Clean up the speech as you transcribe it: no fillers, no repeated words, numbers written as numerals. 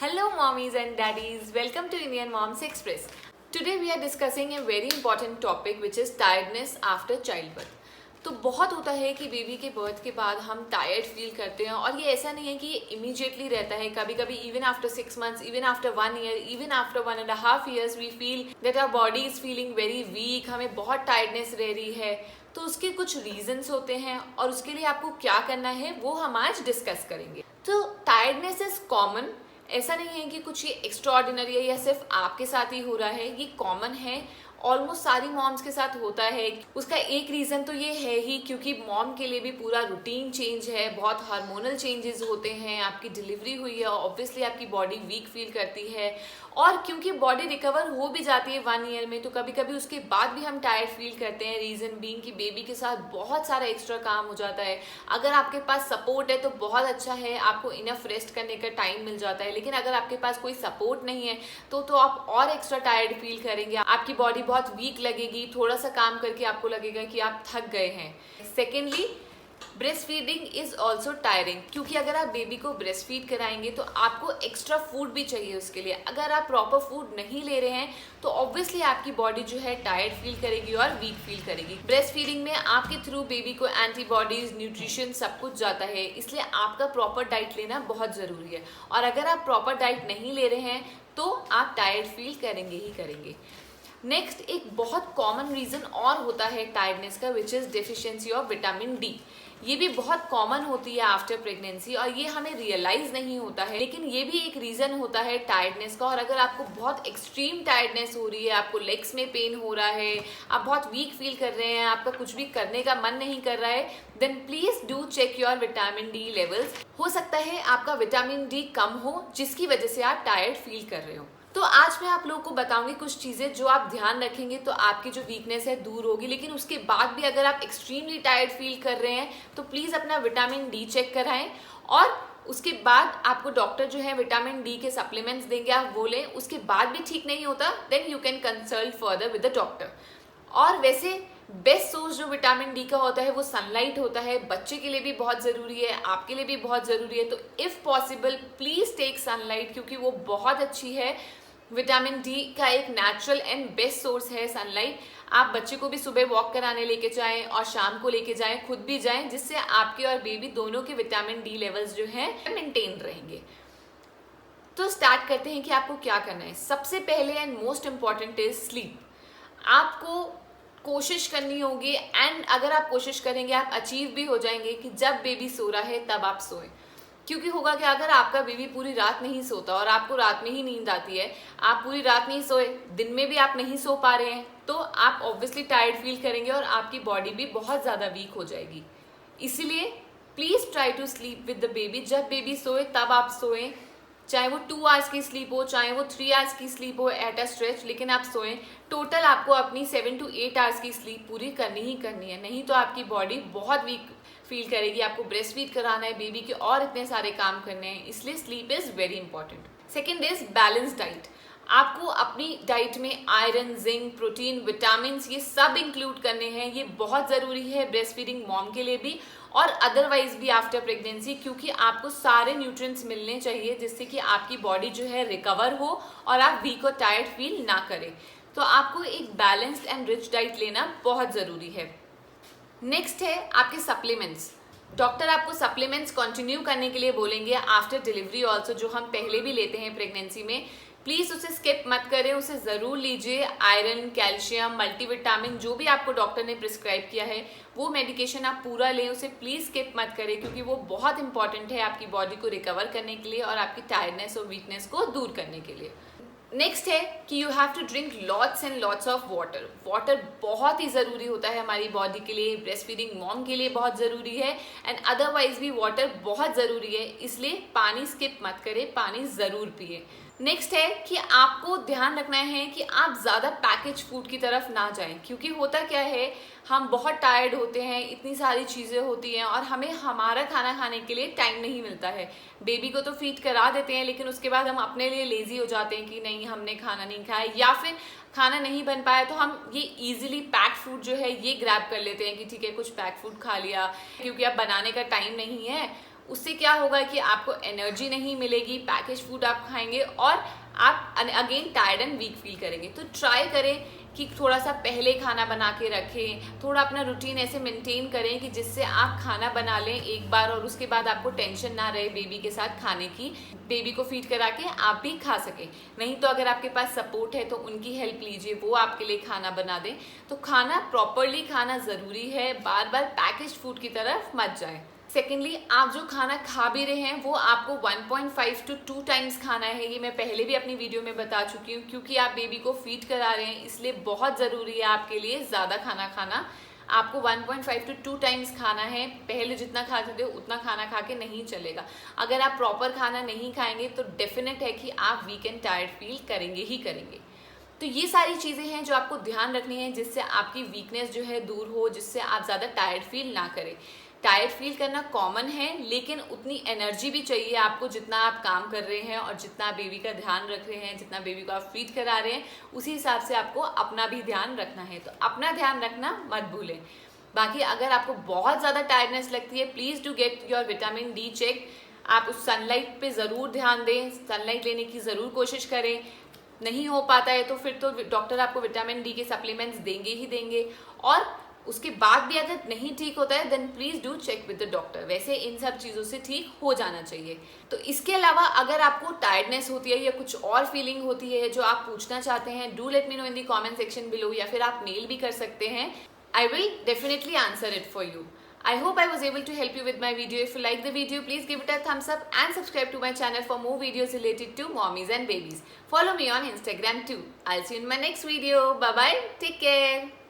Hello mommies and daddies, welcome to Indian Moms Express. Today we are discussing a very important topic which is tiredness after childbirth. तो बहुत होता है कि baby के birth के बाद हम टायर्ड फील करते हैं और ये ऐसा नहीं है कि ये इमीडिएटली रहता है. कभी कभी even after 6 months, even after 1 year, even after 1.5 years we feel that our body is feeling very weak, हमें बहुत टायर्डनेस रह रही है. तो उसके कुछ रीजंस होते हैं और उसके लिए आपको क्या करना है वो हम आज डिस्कस करेंगे. तो टायर्डनेस इज कॉमन, ऐसा नहीं है कि कुछ ये एक्स्ट्राऑर्डिनरी है या सिर्फ आपके साथ ही हो रहा है. ये कॉमन है, ऑलमोस्ट सारी मॉम्स के साथ होता है. उसका एक रीज़न तो ये है ही क्योंकि मॉम के लिए भी पूरा रूटीन चेंज है, बहुत हार्मोनल चेंजेस होते हैं, आपकी डिलीवरी हुई है, ऑब्वियसली आपकी बॉडी वीक फील करती है. और क्योंकि बॉडी रिकवर हो भी जाती है 1 year में, तो कभी कभी उसके बाद भी हम टायर्ड फील करते हैं. रीज़न बीइंग कि बेबी के साथ बहुत सारा एक्स्ट्रा काम हो जाता है. अगर आपके पास सपोर्ट है तो बहुत अच्छा है, आपको इनफ रेस्ट करने का टाइम मिल जाता है. लेकिन अगर आपके पास कोई सपोर्ट नहीं है तो आप और एक्स्ट्रा टायर्ड फील करेंगे, आपकी बॉडी बहुत वीक लगेगी. थोड़ा सा काम करके आपको लगेगा कि आप थक गए हैं. Secondly, breast feeding is also tiring, क्योंकि अगर आप बेबी को ब्रेस्ट फीड कराएंगे तो आपको एक्स्ट्रा फूड भी चाहिए उसके लिए. अगर आप प्रॉपर फूड नहीं ले रहे हैं तो ऑब्वियसली आपकी बॉडी जो है टायर्ड फील करेगी और वीक फील करेगी. ब्रेस्ट फीडिंग में आपके थ्रू बेबी को एंटीबॉडीज, न्यूट्रिशन सब कुछ जाता है, इसलिए आपका प्रॉपर डाइट लेना बहुत ज़रूरी है. और अगर आप प्रॉपर डाइट नहीं ले रहे हैं तो आप टायर्ड फील करेंगे ही करेंगे. नेक्स्ट, एक बहुत कॉमन रीज़न और होता है टायर्डनेस का, which is deficiency of vitamin D. ये भी बहुत कॉमन होती है आफ्टर प्रेगनेंसी और ये हमें रियलाइज नहीं होता है, लेकिन ये भी एक रीज़न होता है टायर्डनेस का. और अगर आपको बहुत एक्सट्रीम टायर्डनेस हो रही है, आपको लेग्स में पेन हो रहा है, आप बहुत वीक फील कर रहे हैं, आपका कुछ भी करने का मन नहीं कर रहा है, then please do check your vitamin D levels. हो सकता है आपका विटामिन डी कम हो जिसकी वजह से आप टायर्ड फील कर रहे हो. तो आज मैं आप लोगों को बताऊंगी कुछ चीज़ें जो आप ध्यान रखेंगे तो आपकी जो वीकनेस है दूर होगी. लेकिन उसके बाद भी अगर आप एक्सट्रीमली टायर्ड फील कर रहे हैं तो प्लीज़ अपना विटामिन डी चेक कराएं. और उसके बाद आपको डॉक्टर जो है विटामिन डी के सप्लीमेंट्स देंगे, आप वो लें. उसके बाद भी ठीक नहीं होता then you can consult further with the doctor. और वैसे बेस्ट सोर्स जो विटामिन डी का होता है वो सनलाइट होता है. बच्चे के लिए भी बहुत ज़रूरी है, आपके लिए भी बहुत ज़रूरी है. तो if possible please take sunlight, क्योंकि वो बहुत अच्छी है. विटामिन डी का एक नेचुरल एंड बेस्ट सोर्स है सनलाइट. आप बच्चे को भी सुबह वॉक कराने लेके जाएं और शाम को लेके जाएं, खुद भी जाएं, जिससे आपके और बेबी दोनों के विटामिन डी लेवल्स जो हैं मेंटेन रहेंगे. तो स्टार्ट करते हैं कि आपको क्या करना है. सबसे पहले and most important is sleep. आपको कोशिश करनी होगी, एंड अगर आप कोशिश करेंगे आप अचीव भी हो जाएंगे कि जब बेबी सो रहा है तब आप सोएं. क्योंकि होगा कि अगर आपका बेबी पूरी रात नहीं सोता और आपको रात में ही नींद आती है, आप पूरी रात नहीं सोए, दिन में भी आप नहीं सो पा रहे हैं, तो आप ऑब्वियसली टायर्ड फील करेंगे और आपकी बॉडी भी बहुत ज़्यादा वीक हो जाएगी. इसीलिए please try to sleep with the baby. जब बेबी सोए तब आप सोएं, चाहे वो 2 hours की स्लीप हो, चाहे वो 3 hours की स्लीप हो एट अ स्ट्रेच, लेकिन आप सोएं. टोटल आपको अपनी 7 to 8 hours की स्लीप पूरी करनी ही करनी है, नहीं तो आपकी बॉडी बहुत वीक फील करेगी. आपको ब्रेस्ट फीड कराना है बेबी के और इतने सारे काम करने हैं, इसलिए sleep is very important. Second is balance diet. आपको अपनी डाइट में आयरन, जिंक, प्रोटीन, विटामिन ये सब इंक्लूड करने हैं. ये बहुत ज़रूरी है ब्रेस्ट फीडिंग मॉम के लिए भी और अदरवाइज भी आफ्टर प्रेगनेंसी, क्योंकि आपको सारे न्यूट्रिएंट्स मिलने चाहिए जिससे कि आपकी बॉडी जो है रिकवर हो और आप वीक और टायर्ड फील ना करें. तो आपको एक बैलेंस्ड एंड रिच डाइट लेना बहुत ज़रूरी है. नेक्स्ट है आपके सप्लीमेंट्स. डॉक्टर आपको सप्लीमेंट्स कंटिन्यू करने के लिए बोलेंगे आफ्टर डिलीवरी ऑल्सो, जो हम पहले भी लेते हैं प्रेगनेंसी में. प्लीज़ उसे स्किप मत करें, उसे ज़रूर लीजिए. आयरन, कैल्शियम, मल्टीविटामिन जो भी आपको डॉक्टर ने प्रिस्क्राइब किया है वो मेडिकेशन आप पूरा लें, उसे प्लीज़ स्किप मत करें, क्योंकि वो बहुत इंपॉर्टेंट है आपकी बॉडी को रिकवर करने के लिए और आपकी टायर्डनेस और वीकनेस को दूर करने के लिए. नेक्स्ट है कि you have to drink lots and lots of water. Water बहुत ही ज़रूरी होता है हमारी बॉडी के लिए, ब्रेस्ट फीडिंग मॉम के लिए बहुत ज़रूरी है, एंड अदरवाइज भी वाटर बहुत ज़रूरी है. इसलिए पानी स्किप मत करें, पानी ज़रूर पिए. नेक्स्ट है कि आपको ध्यान रखना है कि आप ज़्यादा पैकेज फूड की तरफ ना जाएं, क्योंकि होता क्या है हम बहुत टायर्ड होते हैं, इतनी सारी चीज़ें होती हैं और हमें हमारा खाना खाने के लिए टाइम नहीं मिलता है. बेबी को तो फीड करा देते हैं, लेकिन उसके बाद हम अपने लिए लेज़ी हो जाते हैं कि नहीं हमने खाना नहीं खाया, या फिर खाना नहीं बन पाया तो हम ये इजीली पैक फूड जो है ये ग्रैब कर लेते हैं कि ठीक है कुछ पैक फूड खा लिया, क्योंकि अब बनाने का टाइम नहीं है उससे क्या होगा कि आपको एनर्जी नहीं मिलेगी, पैकेज फूड आप खाएंगे और आप again tired and weak feel करेंगे। तो ट्राई करें कि थोड़ा सा पहले खाना बना के रखें, थोड़ा अपना रूटीन ऐसे मेंटेन करें कि जिससे आप खाना बना लें एक बार और उसके बाद आपको टेंशन ना रहे बेबी के साथ खाने की, बेबी को फीड करा के आप भी खा सकें। नहीं तो अगर आपके पास सपोर्ट है तो उनकी हेल्प लीजिए, वो आपके लिए खाना बना दें। तो खाना प्रॉपरली खाना ज़रूरी है, बार बार पैकेज फूड की तरफ मत जाए। सेकेंडली, आप जो खाना खा भी रहे हैं वो आपको 1.5 to 2 टाइम्स खाना है। ये मैं पहले भी अपनी वीडियो में बता चुकी हूँ, क्योंकि आप बेबी को फीड करा रहे हैं इसलिए बहुत ज़रूरी है आपके लिए ज़्यादा खाना खाना। आपको 1.5 to 2 टाइम्स खाना है। पहले जितना खाते थे उतना खाना खा के नहीं चलेगा। अगर आप प्रॉपर खाना नहीं खाएंगे तो डेफिनेट है कि आप वीक एंड टायर्ड फील करेंगे ही करेंगे। तो ये सारी चीज़ें हैं जो आपको ध्यान रखनी है, जिससे आपकी वीकनेस जो है दूर हो, जिससे आप ज़्यादा टायर्ड फील ना करें। टायर्ड फील करना कॉमन है, लेकिन उतनी एनर्जी भी चाहिए आपको जितना आप काम कर रहे हैं और जितना बेबी का ध्यान रख रहे हैं, जितना बेबी को आप फीड करा रहे हैं, उसी हिसाब से आपको अपना भी ध्यान रखना है। तो अपना ध्यान रखना मत भूलें। बाकी अगर आपको बहुत ज़्यादा टायर्डनेस लगती है, please do get your vitamin D check. आप उस सनलाइट पे ज़रूर ध्यान दें, सनलाइट लेने की ज़रूर कोशिश करें। नहीं हो पाता है तो फिर तो डॉक्टर आपको विटामिन डी के सप्लीमेंट्स देंगे ही देंगे। और उसके बाद भी अगर नहीं ठीक होता है then please do check with the doctor. वैसे इन सब चीज़ों से ठीक हो जाना चाहिए। तो इसके अलावा अगर आपको टायर्डनेस होती है या कुछ और फीलिंग होती है जो आप पूछना चाहते हैं, do let me know in the comment section below, या फिर आप मेल भी कर सकते हैं। I will definitely answer it for you. I hope I was able to help you with my video. If you like the video, please give it a thumbs up and subscribe to my channel for more videos related to mommies and babies. Follow me on Instagram too. I'll see you in my next video. Bye bye. Take care.